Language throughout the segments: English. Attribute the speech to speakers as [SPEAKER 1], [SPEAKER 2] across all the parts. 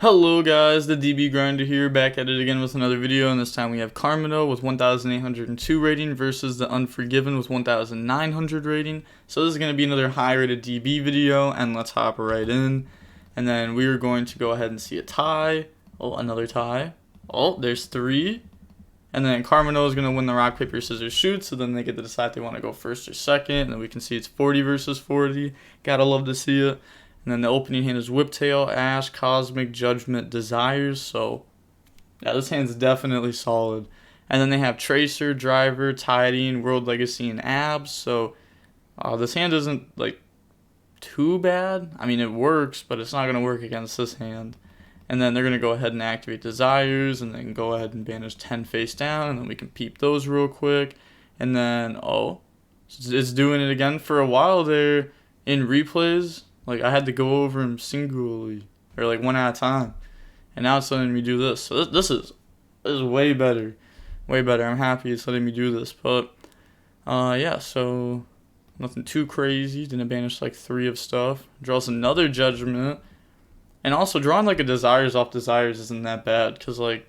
[SPEAKER 1] Hello guys, the DB Grinder here, back at it again with another video, and this time we have Carmino with 1,802 rating versus the Unforgiven with 1,900 rating. So this is going to be another high rated DB video, and let's hop right in. And then we are going to go ahead and see a tie. Oh, another tie. Oh, there's three. And then Carmino is going to win the rock, paper, scissors, shoot, so then they get to decide if they want to go first or second. And then we can see it's 40 versus 40. Gotta love to see it. And then the opening hand is Whiptail, Ash, Cosmic, Judgment, Desires. So, yeah, this hand's definitely solid. And then they have Tracer, Driver, Tiding, World Legacy, and Abs. So, this hand isn't, like, too bad. I mean, it works, but it's not going to work against this hand. And then they're going to go ahead and activate Desires, and then go ahead and banish 10 face down, and then we can peep those real quick. And then, oh, it's doing it again for a while there in replays. Like, I had to go over them singularly, or like one at a time. And now it's letting me do this. So this is way better. Way better. I'm happy it's letting me do this. But, yeah, so nothing too crazy. Didn't banish like 3 of stuff. Draws another Judgment. And also, drawing like a Desires off Desires isn't that bad. Because, like,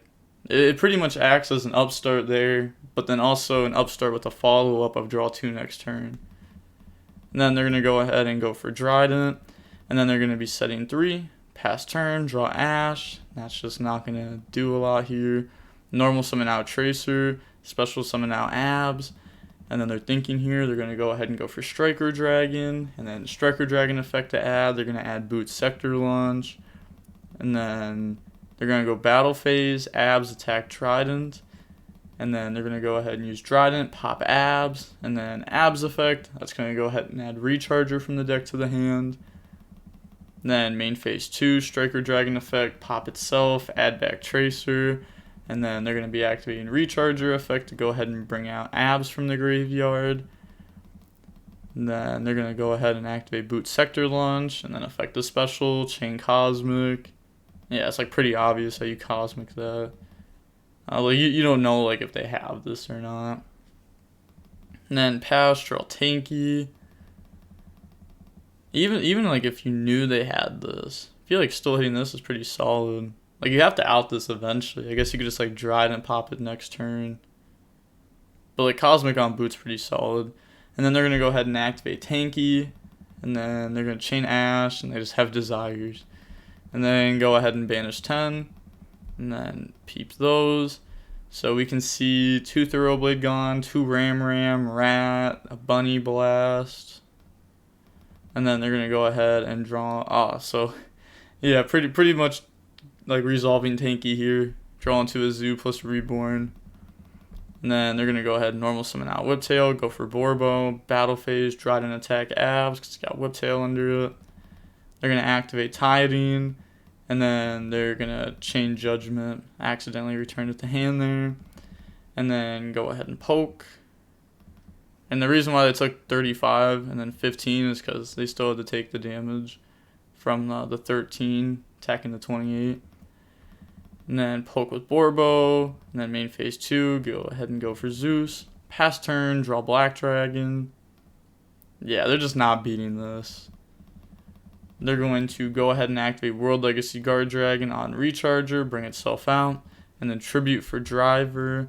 [SPEAKER 1] it pretty much acts as an upstart there. But then also an upstart with a follow-up of draw 2 next turn. And then they're going to go ahead and go for Trident. And then they're going to be setting 3. Pass turn, draw Ash. That's just not going to do a lot here. Normal summon out Tracer. Special summon out Abs. And then they're thinking here, they're going to go ahead and go for Striker Dragon. And then Striker Dragon effect to add. They're going to add Boot Sector Launch. And then they're going to go Battle Phase, Abs, attack Trident. And then they're going to go ahead and use Trident, pop Abs, and then Abs effect. That's going to go ahead and add Recharger from the deck to the hand. Then main phase 2, Striker Dragon effect, pop itself, add back Tracer. And then they're going to be activating Recharger effect to go ahead and bring out Abs from the graveyard. And then they're going to go ahead and activate Boot Sector Launch, and then effect the special, Chain Cosmic. Yeah, it's like pretty obvious how you Cosmic that. Like you don't know like if they have this or not. And then Pastoral Tanky. Even like if you knew they had this, I feel like still hitting this is pretty solid. Like you have to out this eventually. I guess you could just like Dryad and pop it next turn. But like Cosmic on Boot's pretty solid. And then they're gonna go ahead and activate Tanky. And then they're gonna chain Ash, and they just have Desires. And then go ahead and banish 10. And then peep those. So we can see 2 Thoroughblade gone, 2 Ram, Rat, a Bunny Blast. And then they're going to go ahead and draw. So yeah, pretty much like resolving Tanky here. Draw into a Zoo plus Reborn. And then they're going to go ahead and normal summon out Whiptail, go for Borbo, Battle Phase, Trident attack Abs because it's got Whiptail under it. They're going to activate Tiding. And then they're going to chain Judgment, accidentally return it to hand there. And then go ahead and poke. And the reason why they took 35 and then 15 is because they still had to take the damage from the 13, attacking the 28. And then poke with Borbo. And then main phase 2, go ahead and go for Zeus. Pass turn, draw Black Dragon. Yeah, they're just not beating this. They're going to go ahead and activate World Legacy Guard Dragon on Recharger, bring itself out, and then Tribute for Driver,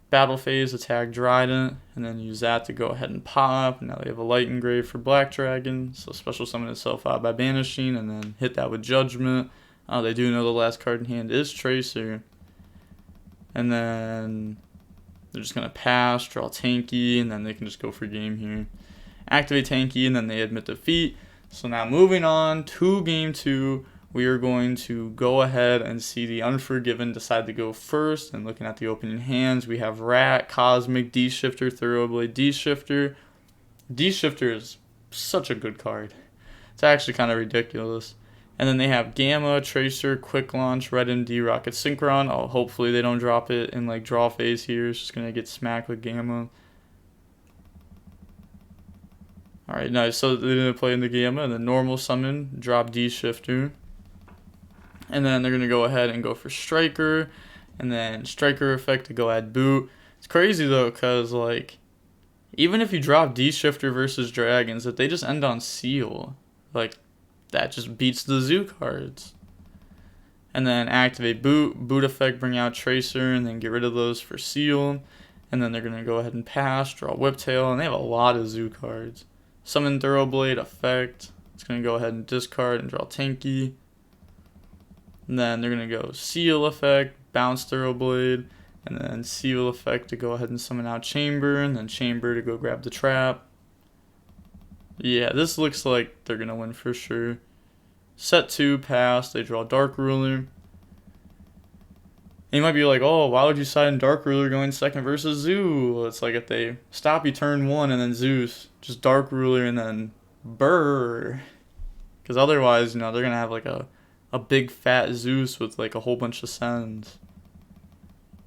[SPEAKER 1] Battle Phase, attack Trident, and then use that to go ahead and pop. Now they have a Light Engrave for Black Dragon, so special summon itself out by banishing, and then hit that with Judgment. They do know the last card in hand is Tracer. And then they're just going to pass, draw Tanky, and then they can just go for game here. Activate Tanky, and then they admit defeat. So now moving on to game 2, we are going to go ahead and see the Unforgiven decide to go first. And looking at the opening hands, we have Rat, Cosmic, D-Shifter, Thoroughblade, D-Shifter. D-Shifter is such a good card. It's actually kind of ridiculous. And then they have Gamma, Tracer, Quick Launch, Red MD, Rocket Synchron. Oh, hopefully they don't drop it in like draw phase here. It's just going to get smacked with Gamma. Alright, nice. So they didn't play in the Gamma, and then normal summon, drop D-Shifter. And then they're going to go ahead and go for Striker, and then Striker effect to go add Boot. It's crazy though, because like, even if you drop D-Shifter versus Dragons, if they just end on Seal, like, that just beats the Zoo cards. and then activate boot effect, bring out Tracer, and then get rid of those for Seal. And then they're going to go ahead and pass, draw Whiptail, and they have a lot of Zoo cards. Summon Thoroughblade effect. It's going to go ahead and discard and draw Tanky. And then they're going to go Seal effect, bounce Thoroughblade, and then Seal effect to go ahead and summon out Chamber, and then Chamber to go grab the trap. Yeah, this looks like they're going to win for sure. Set 2, pass, they draw Dark Ruler. And you might be like, oh, why would you side in Dark Ruler going second versus Zoo? Well, it's like if they stop you turn 1 and then Zeus, just Dark Ruler and then Brrr. Because otherwise, they're going to have like a big fat Zeus with like a whole bunch of sends.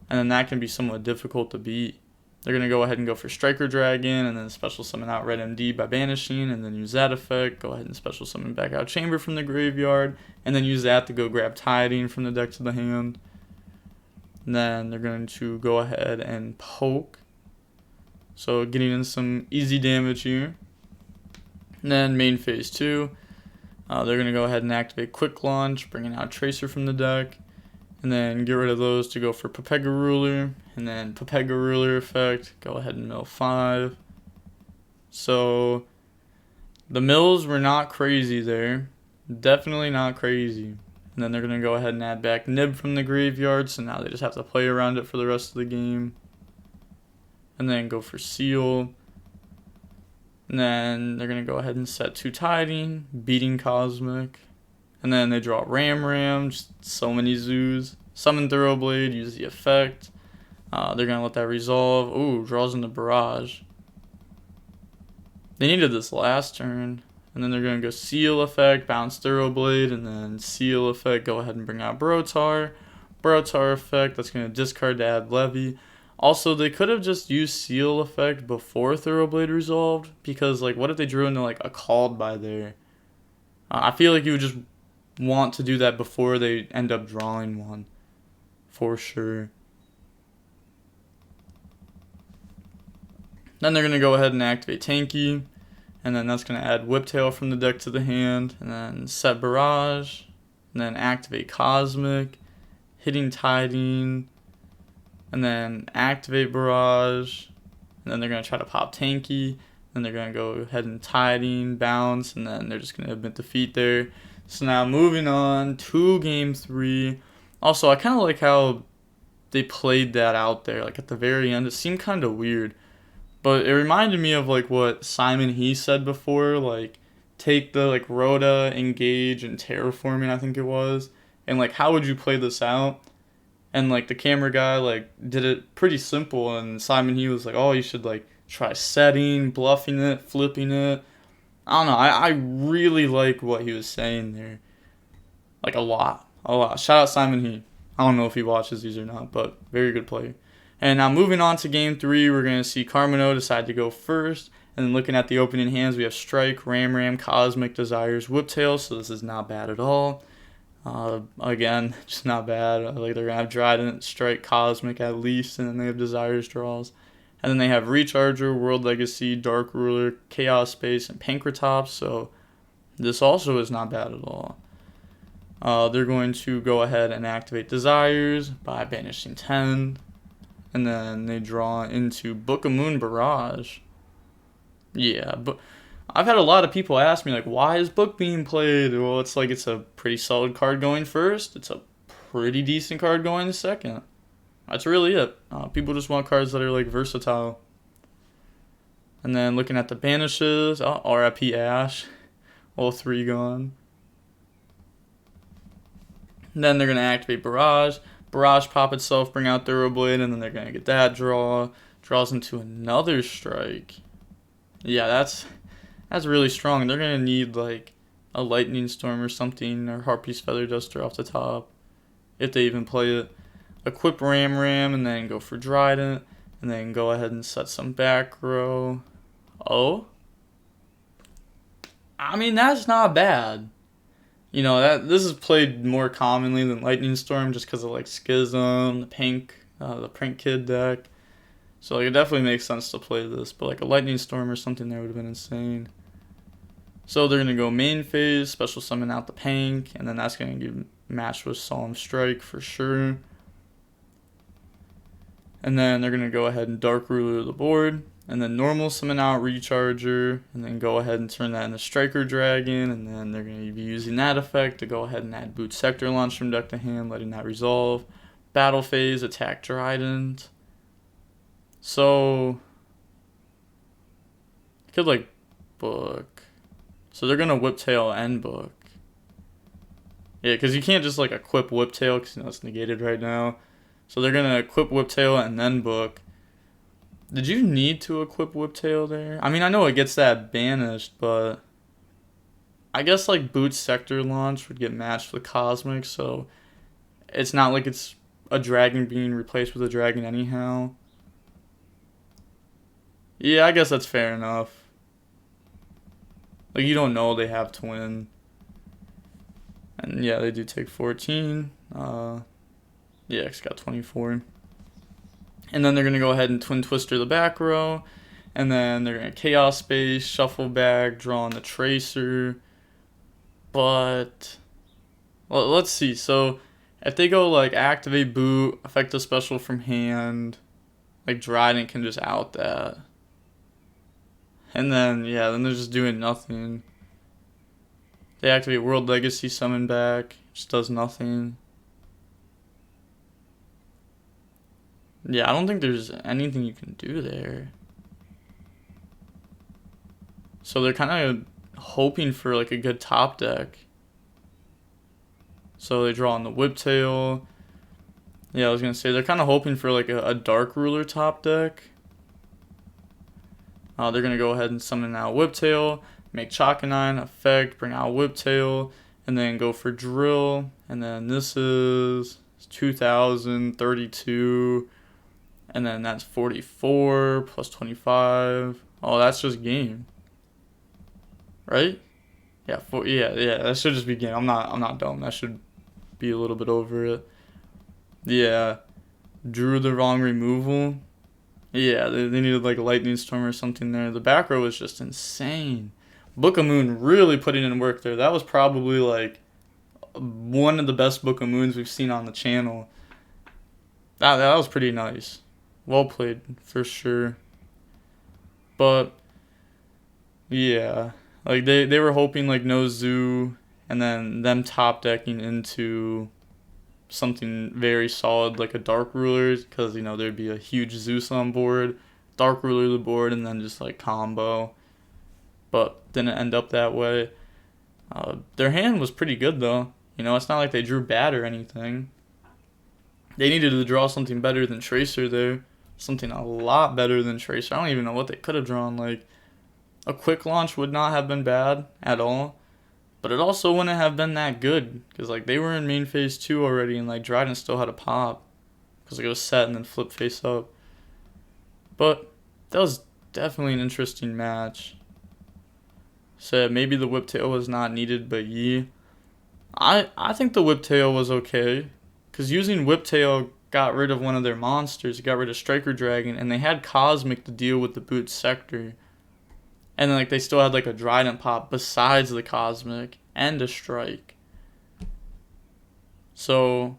[SPEAKER 1] And then that can be somewhat difficult to beat. They're going to go ahead and go for Striker Dragon and then special summon out Red MD by banishing and then use that effect. Go ahead and special summon back out Chamber from the graveyard and then use that to go grab Tiding from the deck to the hand. And then they're going to go ahead and poke. So getting in some easy damage here. And then main phase 2. They're going to go ahead and activate Quick Launch, bringing out Tracer from the deck. And then get rid of those to go for Pepega Ruler. And then Pepega Ruler effect, go ahead and mill 5. So the mills were not crazy there. Definitely not crazy. And then they're going to go ahead and add back Nib from the graveyard. So now they just have to play around it for the rest of the game. And then go for Seal. And then they're going to go ahead and set 2 Tiding, beating Cosmic. And then they draw Ram, just so many Zoos. Summon Thoroughblade, use the effect. They're going to let that resolve. Ooh, draws into Barrage. They needed this last turn. And then they're going to go Seal effect, bounce Thoroughblade, and then Seal effect, go ahead and bring out Brotar. Brotar effect, that's going to discard to add Levy. Also, they could have just used Seal effect before Thoroughblade resolved. Because, like, what if they drew into, like, a Called by there? I feel like you would just want to do that before they end up drawing one. For sure. Then they're going to go ahead and activate Tanky. And then that's going to add Whiptail from the deck to the hand. And then set Barrage. And then activate Cosmic. Hitting Tiding. And then activate Barrage. And then they're going to try to pop Tanky. Then they're going to go ahead and Tiding, bounce. And then they're just going to admit defeat there. So now moving on to game 3. Also, I kind of like how they played that out there. Like at the very end, it seemed kind of weird. But it reminded me of like what Simon He said before. Like take the like Rhoda, Engage, and Terraforming, I think it was. And like how would you play this out? And like the camera guy like did it pretty simple. And Simon He was like, oh, you should like try setting, bluffing it, flipping it. I don't know. I really like what he was saying there. Like a lot. Shout out Simon He. I don't know if he watches these or not, but very good player. And now moving on to game 3, we're going to see Carmino decide to go first. And then looking at the opening hands, we have Strike, Ram, Cosmic, Desires, Whiptail. So this is not bad at all. Again, just not bad. Like they're going to have Trident, Strike, Cosmic at least. And then they have Desires draws. And then they have Recharger, World Legacy, Dark Ruler, Chaos Space, and Pankratops. So this also is not bad at all. They're going to go ahead and activate Desires by banishing 10. And then they draw into Book of Moon Barrage. Yeah, but I've had a lot of people ask me, like, why is Book being played? Well, it's like it's a pretty solid card going first. It's a pretty decent card going second. That's really it. People just want cards that are, like, versatile. And then looking at the banishes, RIP Ash. All 3 gone. And then they're going to activate Barrage. Barrage pop itself, bring out Thoroughblade, and then they're going to get that draw. Draws into another Strike. Yeah, that's really strong. They're going to need, like, a Lightning Storm or something, or Harpy's Feather Duster off the top, if they even play it. Equip Ram, and then go for Trident, and then go ahead and set some back row. Oh? I mean, that's not bad. You know, this is played more commonly than Lightning Storm just because of, like, Schism, the Print Kid deck. So, like, it definitely makes sense to play this. But, like, a Lightning Storm or something there would have been insane. So, they're going to go main phase, special summon out the Pank, and then that's going to give match with Solemn Strike for sure. And then they're going to go ahead and Dark Ruler the board. And then normal summon out Recharger. And then go ahead and turn that into Striker Dragon. And then they're going to be using that effect to go ahead and add Boot Sector Launch from deck to hand, letting that resolve. Battle Phase, attack Trident. So, I could like book. So they're going to Whiptail and book. Yeah, because you can't just like equip Whiptail because you know it's negated right now. So they're going to equip Whiptail and then book. Did you need to equip Whiptail there? I mean, I know it gets that banished, but I guess like Boot Sector Launch would get matched with Cosmic, so it's not like it's a dragon being replaced with a dragon anyhow. Yeah, I guess that's fair enough. Like, you don't know they have to win. And yeah, they do take 14. Yeah, it's got 24. And then they're going to go ahead and Twin Twister the back row. And then they're going to Chaos Space, Shuffle back, draw on the Tracer. But, well, let's see. So, if they go like activate boot, effect a special from hand, like Dryden can just out that. And then, yeah, then they're just doing nothing. They activate World Legacy, summon back, just does nothing. Yeah, I don't think there's anything you can do there. So they're kind of hoping for like a good top deck. So they draw on the Whiptail. Yeah, I was going to say they're kind of hoping for like a Dark Ruler top deck. They're going to go ahead and summon out Whiptail, make Chakanine, effect, bring out Whiptail, and then go for Drill. And then this is 2032. And then that's 44 plus 25. Oh, that's just game. Right? Yeah, yeah, that should just be game. I'm not dumb. That should be a little bit over it. Yeah. Drew the wrong removal. Yeah, they needed like a Lightning Storm or something there. The back row was just insane. Book of Moon really putting in work there. That was probably like one of the best Book of Moons we've seen on the channel. That was pretty nice. Well played, for sure. But, yeah. Like, they were hoping, like, no Zoo, and then them top decking into something very solid, like a Dark Ruler, because, you know, there'd be a huge Zeus on board, Dark Ruler the board, and then just, like, combo. But didn't end up that way. Their hand was pretty good, though. You know, it's not like they drew bad or anything. They needed to draw something better than Tracer there. Something a lot better than Tracer. I don't even know what they could have drawn. Like, a quick launch would not have been bad at all. But it also wouldn't have been that good. Because, like, they were in main phase 2 already. And, like, Dryden still had a pop. Because, like, it was set and then flip face up. But that was definitely an interesting match. So, maybe the Whiptail was not needed, but yeah. I think the Whiptail was okay. Because using Whiptail got rid of one of their monsters. It got rid of Striker Dragon. And they had Cosmic to deal with the Boot Sector. And then, like, they still had, like, a Dryden pop besides the Cosmic and a Strike. So,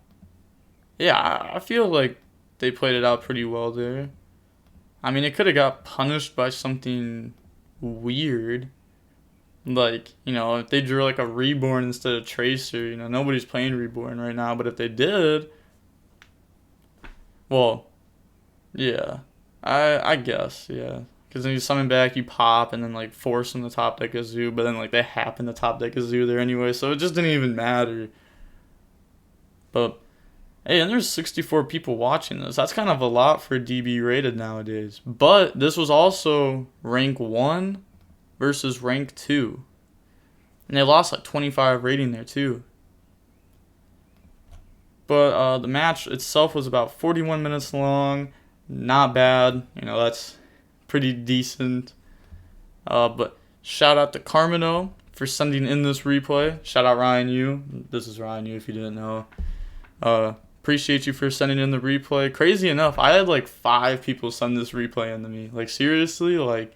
[SPEAKER 1] yeah, I feel like they played it out pretty well there. I mean, it could have got punished by something weird. Like, you know, if they drew, like, a Reborn instead of Tracer, you know, nobody's playing Reborn right now. But if they did, well, yeah, I guess, yeah. Because then you summon back, you pop, and then, like, force them to top deck a Zoo. But then, like, they happen to top deck a Zoo there anyway. So it just didn't even matter. But, hey, and there's 64 people watching this. That's kind of a lot for DB rated nowadays. But this was also rank 1 versus rank 2. And they lost, like, 25 rating there, too. But the match itself was about 41 minutes long. Not bad. You know, that's pretty decent. But shout out to Carmino for sending in this replay. Shout out Ryan Yu. This is Ryan Yu if you didn't know. Appreciate you for sending in the replay. Crazy enough, I had like 5 people send this replay into me. Like, seriously, like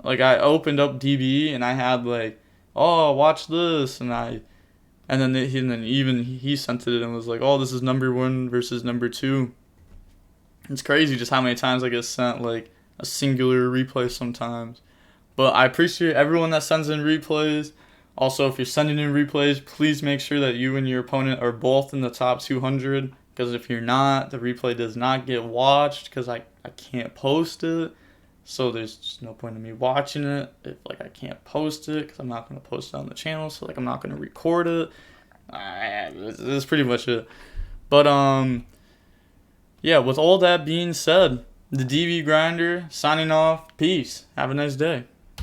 [SPEAKER 1] I opened up DB and I had like, oh, watch this, and I And then he sent it and was like, oh, this is number 1 versus number 2. It's crazy just how many times I get sent like a singular replay sometimes. But I appreciate everyone that sends in replays. Also, if you're sending in replays, please make sure that you and your opponent are both in the top 200. Because if you're not, the replay does not get watched because I can't post it. So there's just no point in me watching it if like I can't post it because I'm not going to post it on the channel. So like I'm not going to record it. That's pretty much it. But yeah, with all that being said, the DB Grinder signing off. Peace. Have a nice day.